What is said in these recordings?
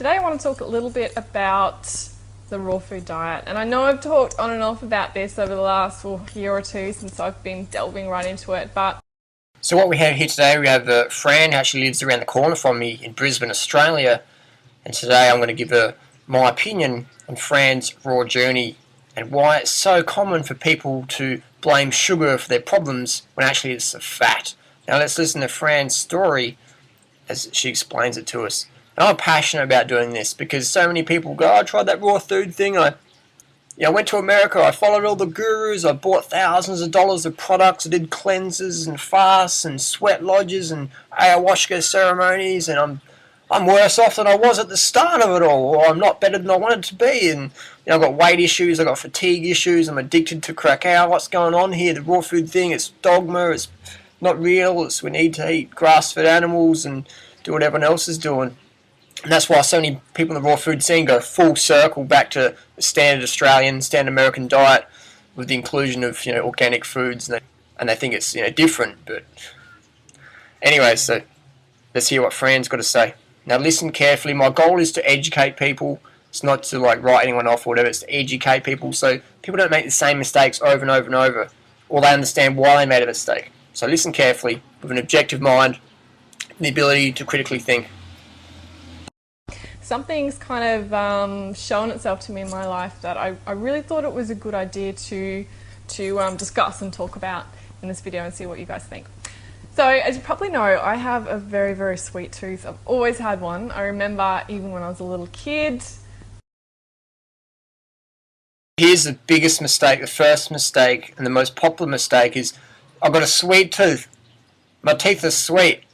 Today I want to talk a little bit about the raw food diet, and I know I've talked on and off about this over the last year or two since I've been delving right into it, but So what we have here today, we have Fran, who actually lives around the corner from me in Brisbane, Australia, and today I'm going to give her my opinion on Fran's raw journey and why it's so common for people to blame sugar for their problems when actually it's the fat. Now let's listen to Fran's story as she explains it to us. And I'm passionate about doing this because so many people go, I tried that raw food thing, I went to America, I followed all the gurus, I bought thousands of dollars of products, I did cleanses and fasts and sweat lodges and ayahuasca ceremonies, and I'm worse off than I was at the start of it all, or I'm not better than I wanted to be, and I've got weight issues, I've got fatigue issues, I'm addicted to cacao, what's going on here? The raw food thing, it's dogma, it's not real, we need to eat grass-fed animals and do what everyone else is doing. And that's why so many people in the raw food scene go full circle back to the standard Australian, standard American diet with the inclusion of organic foods, and they think it's different. But anyway, so let's hear what Fran's got to say. Now listen carefully. My goal is to educate people. It's not to write anyone off or whatever. It's to educate people so people don't make the same mistakes over and over and over, or they understand why they made a mistake. So listen carefully with an objective mind and the ability to critically think. something's kind of shown itself to me in my life that I really thought it was a good idea to discuss and talk about in this video and see what you guys think. So as you probably know, I have a very, very sweet tooth. I've always had one. I remember even when I was a little kid. Here's the biggest mistake, the first mistake, and the most popular mistake is, I've got a sweet tooth. My teeth are sweet,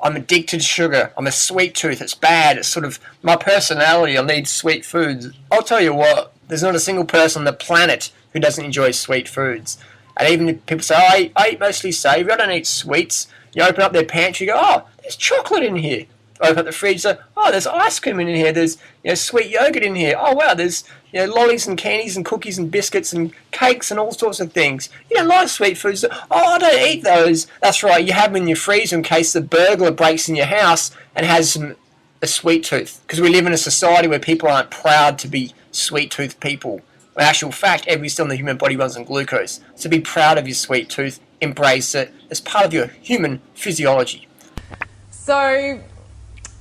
I'm addicted to sugar. I'm a sweet tooth. It's bad. It's sort of my personality. I need sweet foods. I'll tell you what, there's not a single person on the planet who doesn't enjoy sweet foods. And even if people say, oh, I eat mostly savoury, I don't eat sweets. You open up their pantry, you go, oh, there's chocolate in here. Open up the fridge, say, oh, there's ice cream in here. There's sweet yogurt in here. Oh, wow, there's lollies and candies and cookies and biscuits and cakes and all sorts of things. You don't like sweet foods. Oh, I don't eat those. That's right, you have them in your freezer in case the burglar breaks in your house and has a sweet tooth. Because we live in a society where people aren't proud to be sweet tooth people. In actual fact, every cell in the human body runs on glucose. So be proud of your sweet tooth. Embrace it as part of your human physiology. So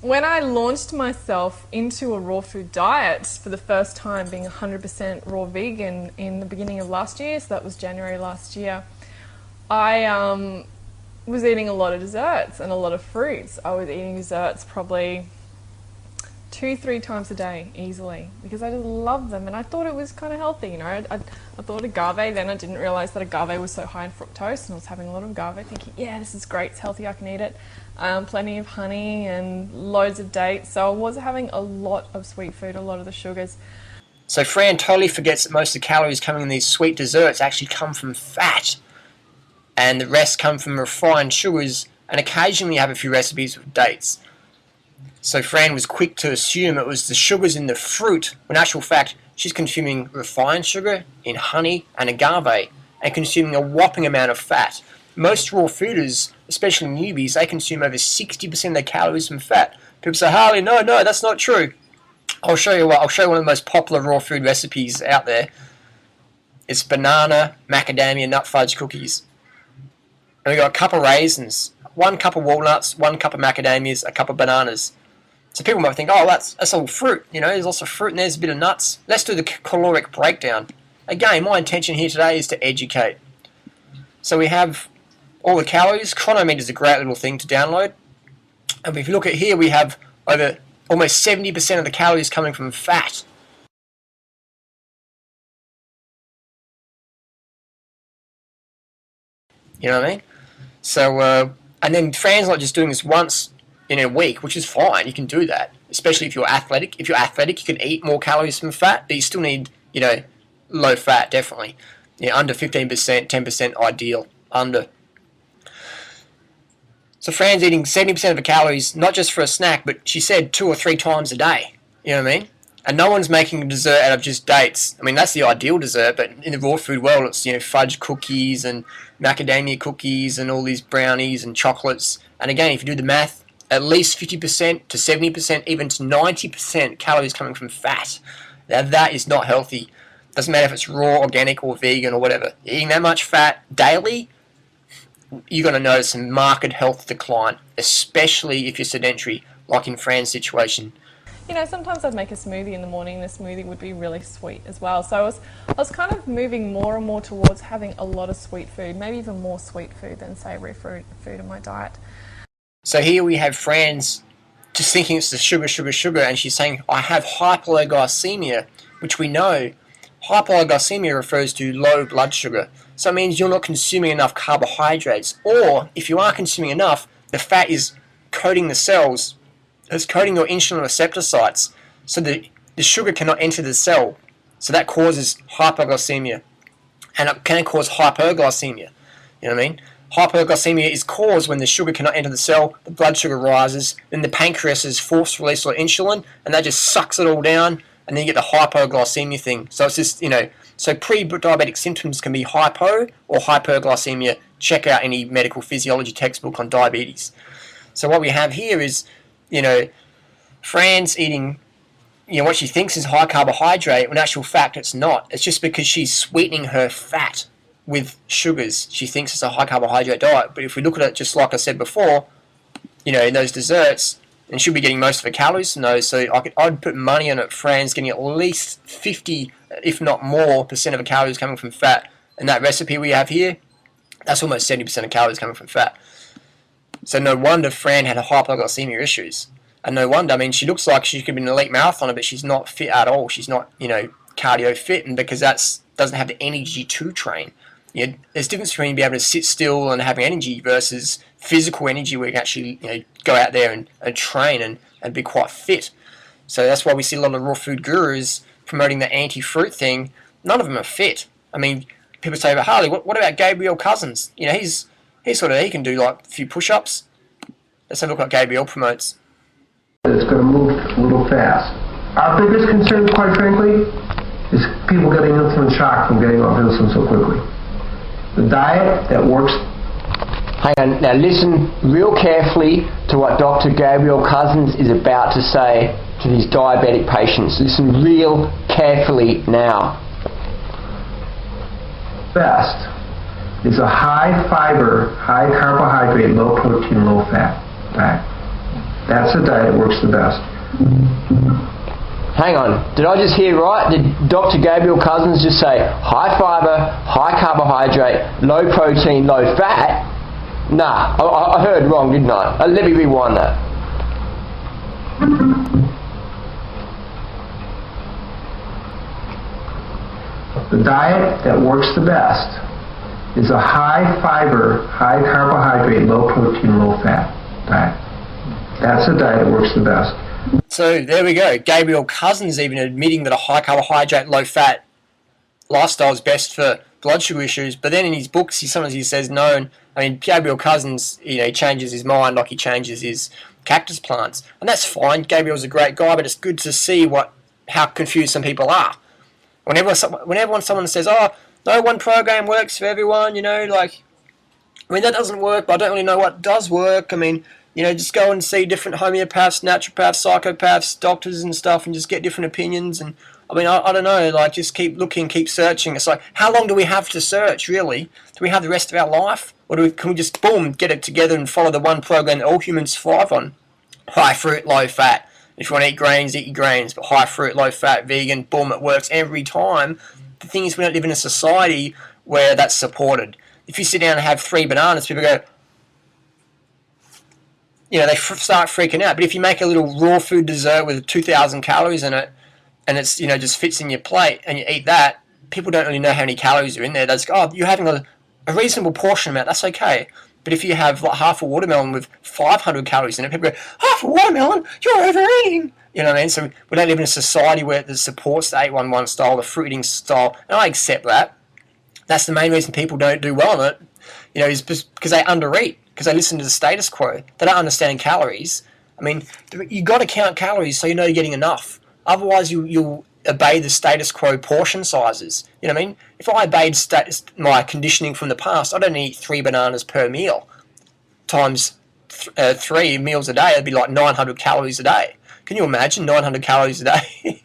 when I launched myself into a raw food diet for the first time, being 100% raw vegan in the beginning of last year, so that was January last year, I was eating a lot of desserts and a lot of fruits. I was eating desserts probably 2-3 times a day easily because I just love them, and I thought it was kind of healthy. I thought agave, then I didn't realize that agave was so high in fructose, and I was having a lot of agave thinking, yeah, this is great, it's healthy, I can eat it. Plenty of honey and loads of dates, so I was having a lot of sweet food, a lot of the sugars. So Fran totally forgets that most of the calories coming in these sweet desserts actually come from fat, and the rest come from refined sugars, and occasionally you have a few recipes with dates. So Fran was quick to assume it was the sugars in the fruit, when in actual fact she's consuming refined sugar in honey and agave, and consuming a whopping amount of fat. Most raw fooders, especially newbies, they consume over 60% of their calories from fat. People say, Harley, no, that's not true. I'll show you one of the most popular raw food recipes out there. It's banana macadamia nut fudge cookies. And we've got a cup of raisins, 1 cup of walnuts, 1 cup of macadamias, a cup of bananas. So people might think, oh, that's all fruit. There's lots of fruit and there's a bit of nuts. Let's do the caloric breakdown. Again, my intention here today is to educate. So we have all the calories. Chronometer is a great little thing to download. And if you look at here, we have over almost 70% of the calories coming from fat. You know what I mean? So, and then Fran's not just doing this once in a week, which is fine. You can do that, especially if you're athletic. If you're athletic, you can eat more calories from fat, but you still need, low fat, definitely. Under 15%, 10% ideal, under. So Fran's eating 70% of the calories, not just for a snack, but she said 2 or 3 times a day. You know what I mean? And no one's making a dessert out of just dates. I mean, that's the ideal dessert, but in the raw food world, it's, fudge cookies and macadamia cookies and all these brownies and chocolates. And again, if you do the math, at least 50% to 70%, even to 90% calories coming from fat. Now that is not healthy. Doesn't matter if it's raw, organic, or vegan, or whatever. Eating that much fat daily, you're going to notice a marked health decline, especially if you're sedentary, like in Fran's situation. You know, sometimes I'd make a smoothie in the morning, and the smoothie would be really sweet as well. So I was kind of moving more and more towards having a lot of sweet food, maybe even more sweet food than savoury food in my diet. So here we have Fran's just thinking it's the sugar, and she's saying, I have hypoglycemia, which we know. Hypoglycemia refers to low blood sugar. So it means you're not consuming enough carbohydrates, or if you are consuming enough, the fat is coating the cells. It's coating your insulin receptor sites, so the sugar cannot enter the cell. So that causes hypoglycemia, and it can cause hyperglycemia. You know what I mean? Hyperglycemia is caused when the sugar cannot enter the cell, the blood sugar rises, then the pancreas is forced release of insulin, and that just sucks it all down, and then you get the hypoglycemia thing. So it's just, so pre-diabetic symptoms can be hypo or hyperglycemia. Check out any medical physiology textbook on diabetes. So what we have here is, Fran's eating, what she thinks is high carbohydrate, when in actual fact it's not. It's just because she's sweetening her fat with sugars. She thinks it's a high carbohydrate diet. But if we look at it just like I said before, in those desserts, and she'll be getting most of her calories from those. So I'd put money on it. Fran's getting at least 50, if not more, % of her calories coming from fat. And that recipe we have here, that's almost 70% of calories coming from fat. So no wonder Fran had hypoglycemia issues. And no wonder, she looks like she could be an elite marathoner, but she's not fit at all. She's not, cardio fit, and because that doesn't have the energy to train. There's a difference between being able to sit still and having energy versus physical energy where you can actually go out there and train and be quite fit. So that's why we see a lot of raw food gurus promoting the anti-fruit thing. None of them are fit. People say, but Harley, what about Gabriel Cousins? He can do like a few push-ups. Let's have a look what Gabriel promotes. It's going to move a little fast. Our biggest concern, quite frankly, is people getting insulin shock from getting off insulin so quickly. The diet that works. Hang on, now listen real carefully to what Dr. Gabriel Cousins is about to say to these diabetic patients. Listen real carefully now. Best is a high fiber, high carbohydrate, low protein, low fat diet. That's the diet that works the best. Hang on, did I just hear right? Did Dr. Gabriel Cousins just say high fiber, high carbohydrate, low protein, low fat? Nah, I heard wrong, didn't I? Let me rewind that. The diet that works the best is a high fiber, high carbohydrate, low protein, low fat diet. That's the diet that works the best. So there we go. Gabriel Cousins even admitting that a high carbohydrate, low fat lifestyle is best for blood sugar issues. But then in his books, sometimes he says no. And Gabriel Cousins, he changes his mind like he changes his cactus plants, and that's fine. Gabriel's a great guy, but it's good to see how confused some people are. Whenever someone says, "Oh, no one program works for everyone," that doesn't work. But I don't really know what does work. Just go and see different homeopaths, naturopaths, psychopaths, doctors and stuff, and just get different opinions. And I don't know, just keep looking, keep searching. It's like, how long do we have to search, really? Do we have the rest of our life? Or can we just, boom, get it together and follow the one program that all humans thrive on? High fruit, low fat. If you want to eat grains, eat your grains. But high fruit, low fat, vegan, boom, it works every time. The thing is, we don't live in a society where that's supported. If you sit down and have 3 bananas, people go, they start freaking out. But if you make a little raw food dessert with 2,000 calories in it, and it's, just fits in your plate, and you eat that, people don't really know how many calories are in there. They just go, oh, you're having a reasonable portion amount, that's okay. But if you have like half a watermelon with 500 calories in it, people go, half a watermelon? You're overeating! You know what I mean? So we don't live in a society where it supports the 811 style, the fruit eating style, and I accept that. That's the main reason people don't do well on it, is because they undereat, because they listen to the status quo. They don't understand calories. You got to count calories so you're getting enough. Otherwise, you'll obey the status quo portion sizes. You know what I mean? If I obeyed my conditioning from the past, I'd only eat 3 bananas per meal times 3 meals a day, it'd be like 900 calories a day. Can you imagine 900 calories a day?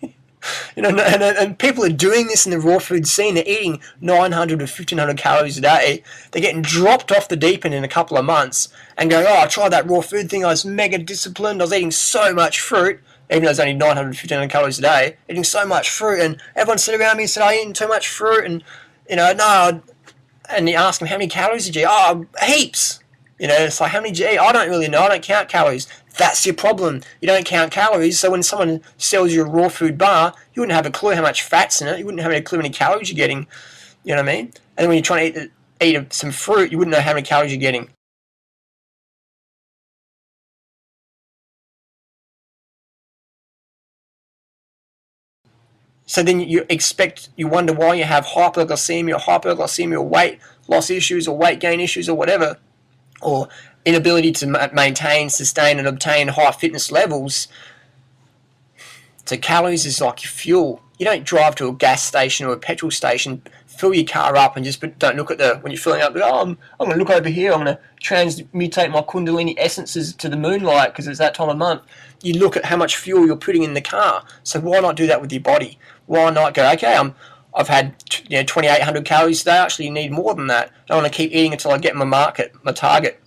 You know, and people are doing this in the raw food scene. They're eating 900 to 1500 calories a day. They're getting dropped off the deep end in a couple of months and going, oh, I tried that raw food thing. I was mega disciplined. I was eating so much fruit, even though it's only 900 to 1500 calories a day, eating so much fruit. And everyone sat around me and said, I'm eating too much fruit. And, you know, no. And you ask them, how many calories did you eat? Oh, heaps. You know, it's like, how many did you eat? I don't really know. I don't count calories. That's your problem. You don't count calories, so when someone sells you a raw food bar, you wouldn't have a clue how much fat's in it. You wouldn't have a clue how many calories you're getting. You know what I mean? And when you're trying to eat some fruit, you wouldn't know how many calories you're getting. So then you wonder why you have hypoglycemia or weight loss issues or weight gain issues or whatever, or inability to maintain, sustain and obtain high fitness levels. So calories is like your fuel. You don't drive to a gas station or a petrol station, fill your car up and just don't look at when you're filling up, oh, I'm going to look over here, I'm going to transmutate my Kundalini essences to the moonlight because it's that time of month. You look at how much fuel you're putting in the car. So why not do that with your body? Why not go, okay, I've had 2,800 calories today, actually you need more than that. I want to keep eating until I get my target.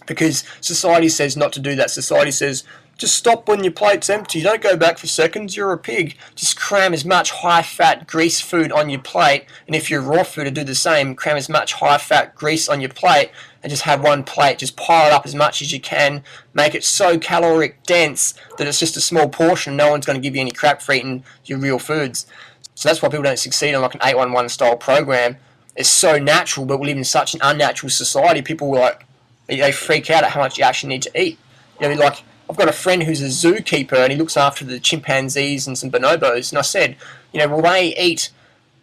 Because society says not to do that. Society says, just stop when your plate's empty. Don't go back for seconds. You're a pig. Just cram as much high-fat grease food on your plate. And if you're raw food, to do the same. Cram as much high-fat grease on your plate and just have one plate. Just pile it up as much as you can. Make it so caloric dense that it's just a small portion. No one's going to give you any crap for eating your real foods. So that's why people don't succeed on like an 811 style program. It's so natural, but we live in such an unnatural society. People were like, they freak out at how much you actually need to eat. You know, like, I've got a friend who's a zookeeper and he looks after the chimpanzees and some bonobos, and I said, you know, will they eat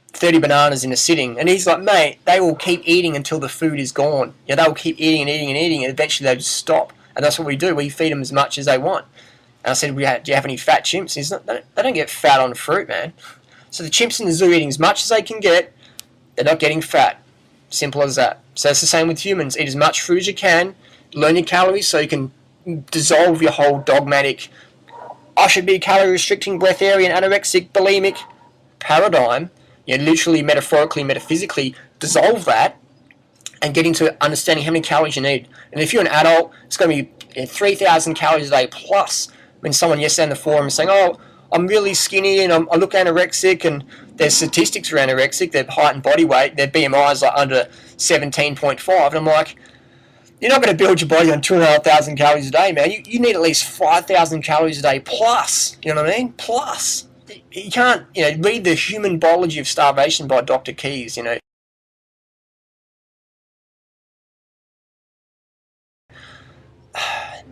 30 bananas in a sitting? And he's like, mate, they will keep eating until the food is gone. You know, they will keep eating and eating and eating, and eventually they'll just stop. And that's what we do. We feed them as much as they want. And I said, do you have any fat chimps? He's not, they don't get fat on fruit, man. So the chimps in the zoo eating as much as they can get, they're not getting fat. Simple as that. So it's the same with humans. Eat as much food as you can, learn your calories so you can dissolve your whole dogmatic, I should be calorie restricting, breatharian, anorexic, bulimic paradigm. You know, literally, metaphorically, metaphysically, dissolve that and get into understanding how many calories you need. And if you're an adult, it's going to be 3,000 calories a day plus. When someone yesterday in the forum is saying, oh, I'm really skinny and I look anorexic, and there's statistics for anorexic, their height and body weight, their BMI is like under 17.5, and I'm like, you're not going to build your body on 2,500 calories a day, man. You need at least 5,000 calories a day plus, you know what I mean? Plus. You can't, read The Human Biology of Starvation by Dr. Keyes,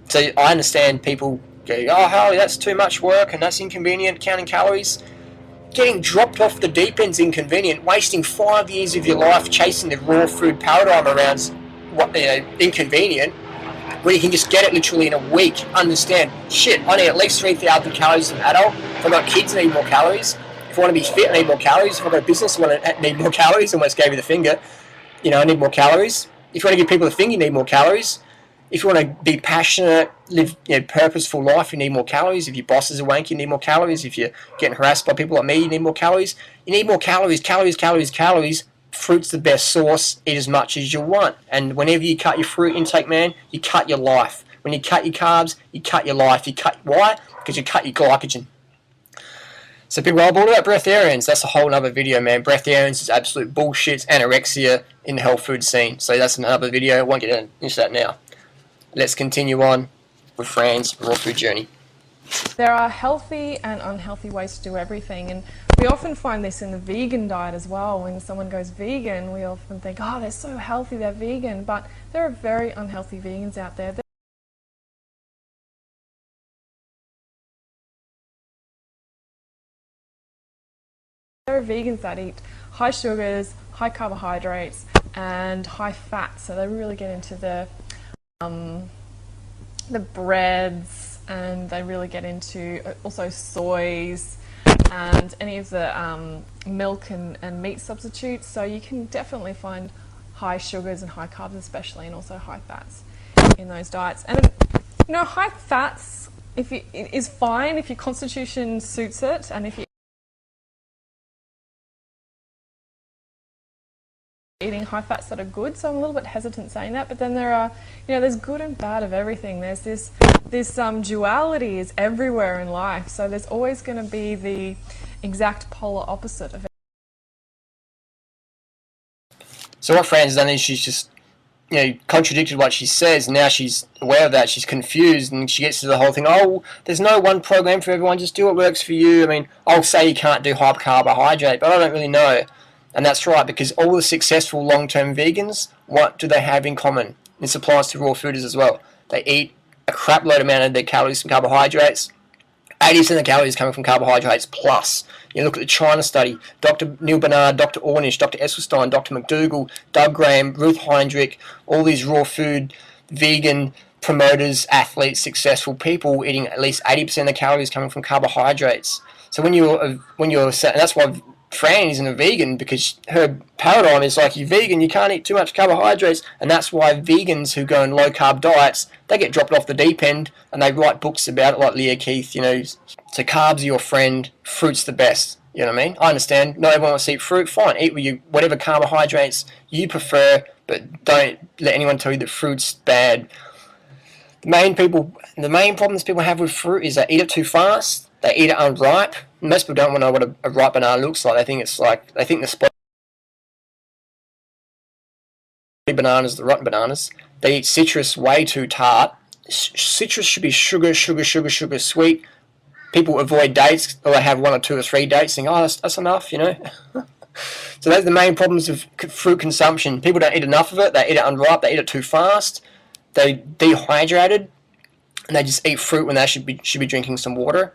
So I understand people go, oh, Harley, that's too much work and that's inconvenient, counting calories. Getting dropped off the deep end's inconvenient. Wasting 5 years of your life chasing the raw food paradigm around's inconvenient, when you can just get it literally in a week. Understand, shit, I need at least 3,000 calories as an adult. If I've got kids, I need more calories. If I want to be fit, I need more calories. If I've got a business, I need more calories. I almost gave you the finger. I need more calories. If you want to give people the finger, you need more calories. If you want to be passionate, live purposeful life, you need more calories. If your boss is a wank, you need more calories. If you're getting harassed by people like me, you need more calories. You need more calories, calories, calories, calories. Fruit's the best source. Eat as much as you want. And whenever you cut your fruit intake, man, you cut your life. When you cut your carbs, you cut your life. Why? Because you cut your glycogen. So people are all about breatharians. That's a whole other video, man. Breatharians is absolute bullshit. It's anorexia in the health food scene. So that's another video. I won't get into that now. Let's continue on with Fran's raw food journey. There are healthy and unhealthy ways to do everything, and we often find this in the vegan diet as well. When someone goes vegan, we often think, oh, they're so healthy, they're vegan, but there are very unhealthy vegans out there. There are vegans that eat high sugars, high carbohydrates, and high fat, so they really get into the breads, and they really get into also soys and any of the milk and meat substitutes. So you can definitely find high sugars and high carbs especially, and also high fats in those diets. And you know, high fats is fine if your constitution suits it, and if you're eating high fats that are good. So I'm a little bit hesitant saying that, but then there are, you know, there's good and bad of everything. There's this duality is everywhere in life, so there's always going to be the exact polar opposite of it. So what Fran's done is she's just, you know, contradicted what she says. Now she's aware of that. She's confused, and she gets to the whole thing. Oh, there's no one program for everyone. Just do what works for you. I mean, I'll say you can't do high carbohydrate, but I don't really know. And that's right, because all the successful long-term vegans, what do they have in common? This applies to raw fooders as well. They eat a crap load amount of their calories from carbohydrates. 80% of the calories coming from carbohydrates plus. You look at the China study, Dr. Neil Barnard, Dr. Ornish, Dr. Esselstyn, Dr. McDougall, Doug Graham, Ruth Heinrich, all these raw food, vegan promoters, athletes, successful people eating at least 80% of the calories coming from carbohydrates. So when you're, and that's why Fran isn't a vegan, because her paradigm is like, you're vegan, you can't eat too much carbohydrates, and that's why vegans who go on low carb diets, they get dropped off the deep end, and they write books about it, like Leah Keith, you know. So carbs are your friend, fruit's the best, you know what I mean? I understand, not everyone wants to eat fruit, fine, eat with you, whatever carbohydrates you prefer, but don't let anyone tell you that fruit's bad. The main problems people have with fruit is they eat it too fast, they eat it unripe. Most people don't want to know what a ripe banana looks like. They think the spotty bananas, the rotten bananas. They eat citrus way too tart. Citrus should be sugar, sweet. People avoid dates, or they have 1 or 2 or 3 dates, think, oh, that's enough, you know. So those are the main problems of fruit consumption. People don't eat enough of it. They eat it unripe. They eat it too fast. They dehydrated, and they just eat fruit when they should be drinking some water.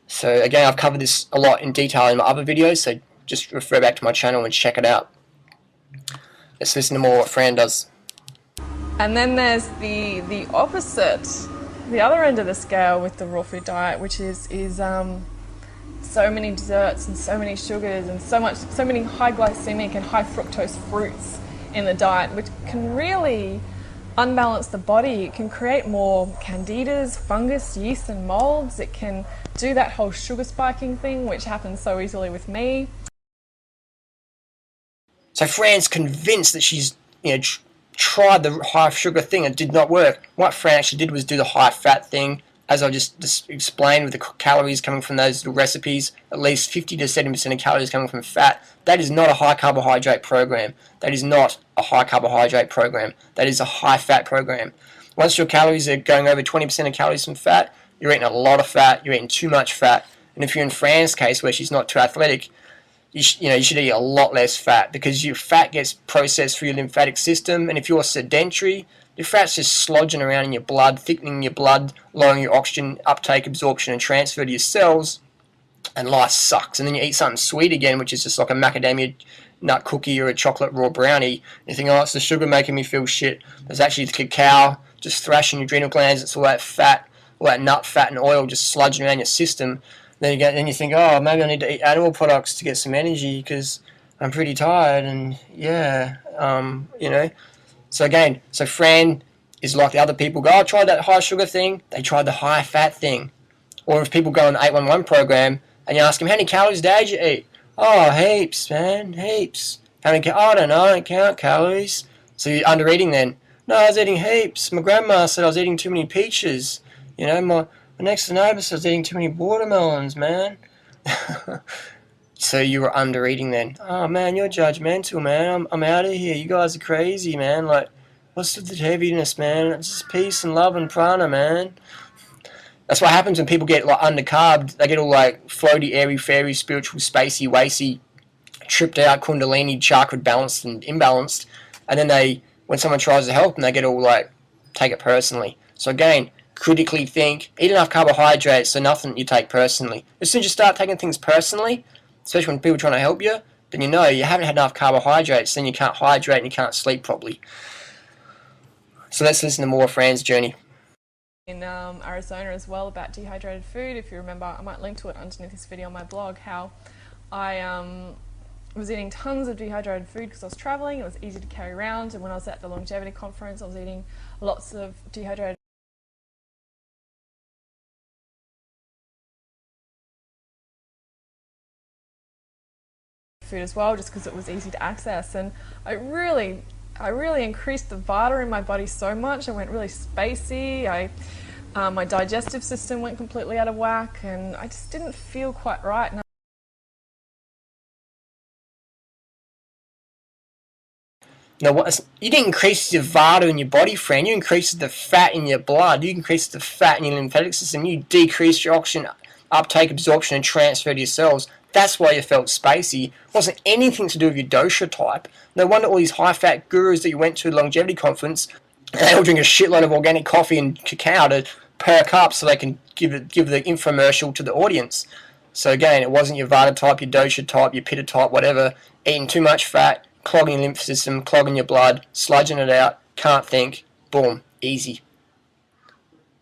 So again, I've covered this a lot in detail in my other videos, so just refer back to my channel and check it out. Let's listen to more what Fran does. And then there's the opposite, the other end of the scale with the raw food diet, which is so many desserts and so many sugars and so many high glycemic and high fructose fruits in the diet, which can really unbalance the body. It can create more candidas, fungus, yeast and molds. It can do that whole sugar spiking thing, which happens so easily with me. So Fran's convinced that she's, you know, tried the high sugar thing. It did not work. What Fran actually did was do the high fat thing, as I just explained, with the calories coming from those little recipes. At least 50 to 70% of calories coming from fat. That is not a high carbohydrate program. That is not a high carbohydrate program. That is a high fat program. Once your calories are going over 20% of calories from fat, you're eating a lot of fat. You're eating too much fat. And if you're in Fran's case, where she's not too athletic, you should eat a lot less fat, because your fat gets processed through your lymphatic system, and if you're sedentary, your fat's just slodging around in your blood, thickening your blood, lowering your oxygen uptake, absorption, and transfer to your cells, and life sucks. And then you eat something sweet again, which is just like a macadamia nut cookie or a chocolate raw brownie, and you think, oh, it's the sugar making me feel shit. There's actually the cacao just thrashing your adrenal glands. It's all that fat, all that nut fat and oil just sludging around your system. Then you think, oh, maybe I need to eat animal products to get some energy because I'm pretty tired, and yeah, you know. So again, so Fran is like the other people go, I tried that high sugar thing, they tried the high fat thing. Or if people go on the 811 program and you ask them, how many calories a day did you eat? Oh, heaps, man, heaps. How many? I don't know, I don't count calories. So you're under eating then. No, I was eating heaps. My grandma said I was eating too many peaches. You know, my next door neighbour said I was eating too many watermelons, man. So you were under eating then. Oh man, you're judgmental, man. I'm out of here. You guys are crazy, man. Like, what's with the heaviness, man? It's just peace and love and prana, man. That's what happens when people get like undercarbed. They get all like floaty, airy, fairy, spiritual, spacey, wacy, tripped out, kundalini, chakra balanced and imbalanced. And then when someone tries to help them, they get all like, take it personally. So again, critically think, eat enough carbohydrates so nothing you take personally. As soon as you start taking things personally, especially when people are trying to help you, then you know you haven't had enough carbohydrates, then you can't hydrate and you can't sleep properly. So let's listen to more of Fran's journey. In Arizona as well, about dehydrated food. If you remember, I might link to it underneath this video on my blog, how I was eating tons of dehydrated food because I was traveling. It was easy to carry around, and when I was at the longevity conference, I was eating lots of dehydrated food as well, just because it was easy to access. And I really increased the Vata in my body so much. I went really spacey. My digestive system went completely out of whack, and I just didn't feel quite right. And Now, you didn't increase your Vata in your body, friend. You increased the fat in your blood. You increased the fat in your lymphatic system. You decreased your oxygen uptake, absorption, and transfer to your cells. That's why you felt spacey. It wasn't anything to do with your dosha type. No wonder all these high-fat gurus that you went to the longevity conference, they all drink a shitload of organic coffee and cacao to perk up so they can give the infomercial to the audience. So again, it wasn't your Vata type, your dosha type, your pitta type, whatever. Eating too much fat, clogging your lymph system, clogging your blood, sludging it out, can't think, boom, easy.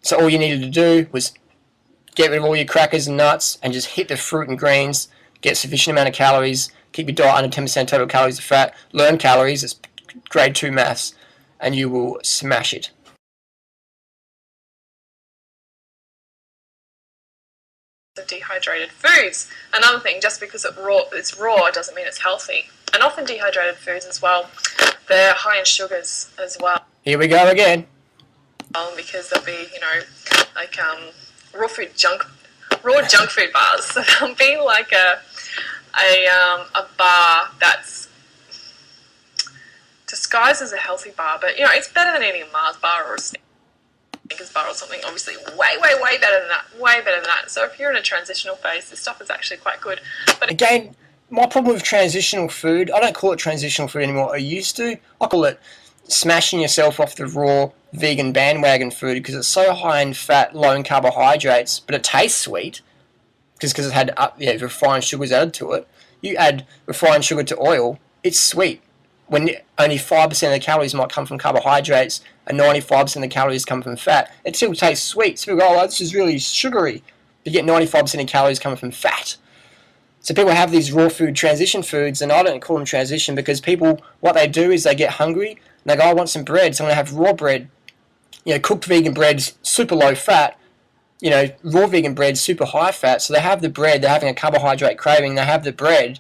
So all you needed to do was get rid of all your crackers and nuts and just hit the fruit and greens, get sufficient amount of calories, keep your diet under 10% total calories of fat, learn calories, it's grade 2 maths, and you will smash it. of dehydrated foods. Another thing, just because it's raw doesn't mean it's healthy. And often dehydrated foods as well, they're high in sugars as well. Here we go again. Because they'll be, like raw junk food bars. So they'll be like a bar that's disguised as a healthy bar, but it's better than eating a Mars bar or a Snickers bar or something. Obviously, way better than that. Way better than that. So if you're in a transitional phase, this stuff is actually quite good. But again, my problem with transitional food, I don't call it transitional food anymore. I used to. I call it smashing yourself off the raw vegan bandwagon food because it's so high in fat, low in carbohydrates, but it tastes sweet just because it had refined sugars added to it. You add refined sugar to oil, it's sweet. When only 5% of the calories might come from carbohydrates and 95% of the calories come from fat, it still tastes sweet. So people go, oh, this is really sugary. You get 95% of calories coming from fat. So people have these raw food transition foods, and I don't call them transition because people, what they do is they get hungry and they go, I want some bread, so I'm going to have raw bread. Cooked vegan bread's super low fat. Raw vegan bread's super high fat. So they have the bread, they're having a carbohydrate craving, they have the bread,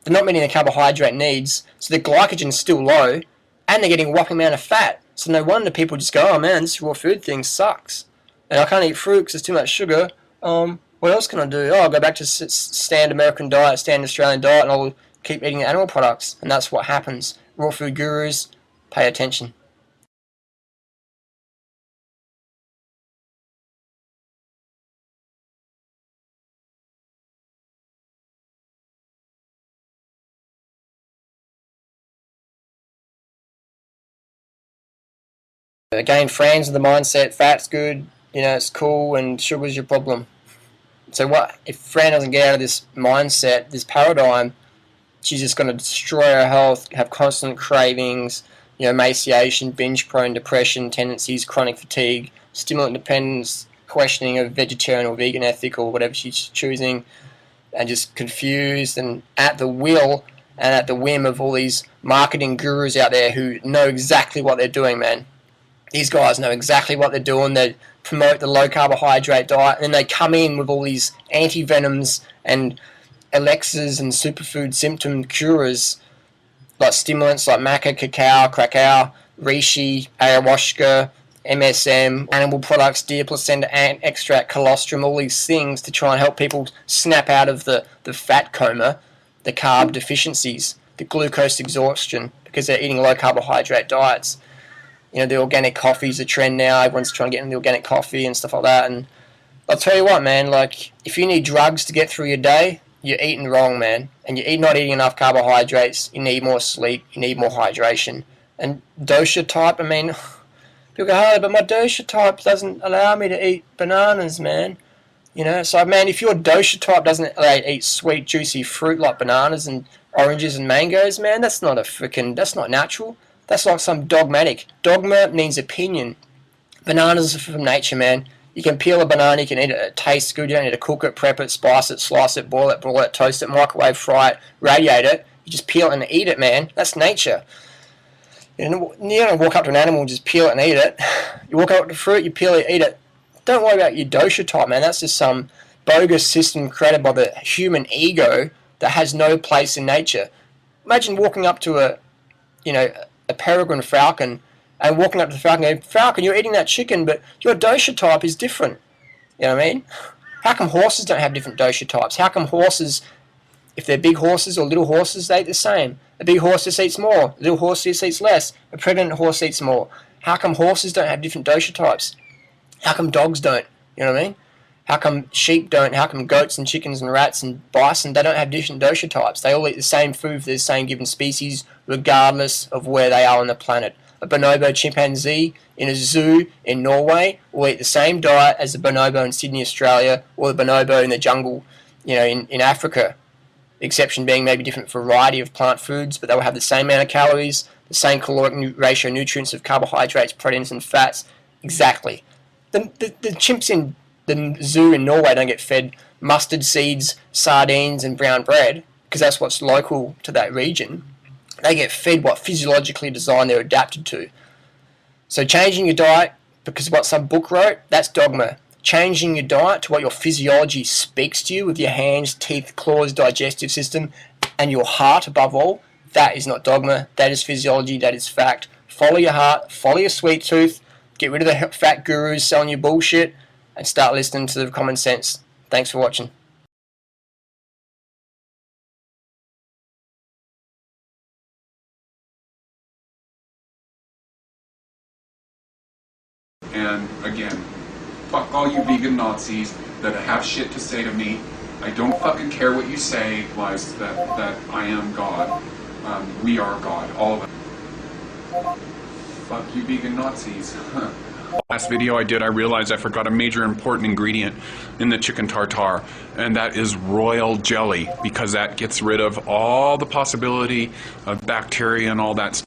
they're not meeting the carbohydrate needs, so the glycogen's still low, and they're getting a whopping amount of fat. So no wonder people just go, oh man, this raw food thing sucks. And I can't eat fruit because there's too much sugar. What else can I do? Oh, I'll go back to standard American diet, standard Australian diet, and I'll keep eating animal products. And that's what happens. Raw food gurus, pay attention. Again, friends of the mindset, fat's good, it's cool, and sugar's your problem. So what if Fran doesn't get out of this mindset, this paradigm, she's just going to destroy her health, have constant cravings, emaciation, binge-prone depression tendencies, chronic fatigue, stimulant dependence, questioning of vegetarian or vegan ethic or whatever she's choosing, and just confused and at the will and at the whim of all these marketing gurus out there who know exactly what they're doing, man. These guys know exactly what they're doing. They promote the low carbohydrate diet, and then they come in with all these anti-venoms and elixirs and superfood symptom cures like stimulants like maca, cacao, reishi, ayahuasca, MSM, animal products, deer placenta, ant extract, colostrum, all these things to try and help people snap out of the fat coma, the carb deficiencies, the glucose exhaustion, because they're eating low carbohydrate diets. The organic coffee's a trend now. Everyone's trying to get into the organic coffee and stuff like that. And I'll tell you what, man, if you need drugs to get through your day, you're eating wrong, man. And you're not eating enough carbohydrates. You need more sleep. You need more hydration. And dosha type, people go, oh, but my dosha type doesn't allow me to eat bananas, man. So, man, if your dosha type doesn't allow you to eat sweet, juicy fruit like bananas and oranges and mangoes, man, that's not natural. That's like some dogmatic. Dogma means opinion. Bananas are from nature, man. You can peel a banana, you can eat it, it tastes good, you don't need to cook it, prep it, spice it, slice it, boil it, broil it, toast it, microwave, fry it, radiate it. You just peel it and eat it, man. That's nature. You don't walk up to an animal and just peel it and eat it. You walk up to fruit, you peel it, eat it. Don't worry about your dosha type, man. That's just some bogus system created by the human ego that has no place in nature. Imagine walking up to a peregrine falcon and walking up to the falcon and going, Falcon, you're eating that chicken, but your dosha type is different. You know what I mean? How come horses don't have different dosha types? How come horses, if they're big horses or little horses, they eat the same? A big horse just eats more. A little horse just eats less. A pregnant horse eats more. How come horses don't have different dosha types? How come dogs don't? You know what I mean? How come sheep don't? How come goats and chickens and rats and bison, they don't have different dosha types? They all eat the same food for the same given species, regardless of where they are on the planet. A bonobo chimpanzee in a zoo in Norway will eat the same diet as the bonobo in Sydney, Australia, or the bonobo in the jungle, in Africa. The exception being maybe different variety of plant foods, but they will have the same amount of calories, the same caloric ratio nutrients of carbohydrates, proteins, and fats. Exactly. The chimps in the zoo in Norway don't get fed mustard seeds, sardines, and brown bread, because that's what's local to that region. They get fed what physiologically designed they're adapted to. So changing your diet because of what some book wrote, that's dogma. Changing your diet to what your physiology speaks to you with your hands, teeth, claws, digestive system, and your heart above all, that is not dogma. That is physiology. That is fact. Follow your heart. Follow your sweet tooth. Get rid of the fat gurus selling you bullshit and start listening to the common sense. Thanks for watching. And again, fuck all you vegan Nazis that have shit to say to me. I don't fucking care what you say, lies that I am God. We are God, all of us. Fuck you vegan Nazis. Last video I did, I realized I forgot a major important ingredient in the chicken tartare, and that is royal jelly, because that gets rid of all the possibility of bacteria and all that stuff.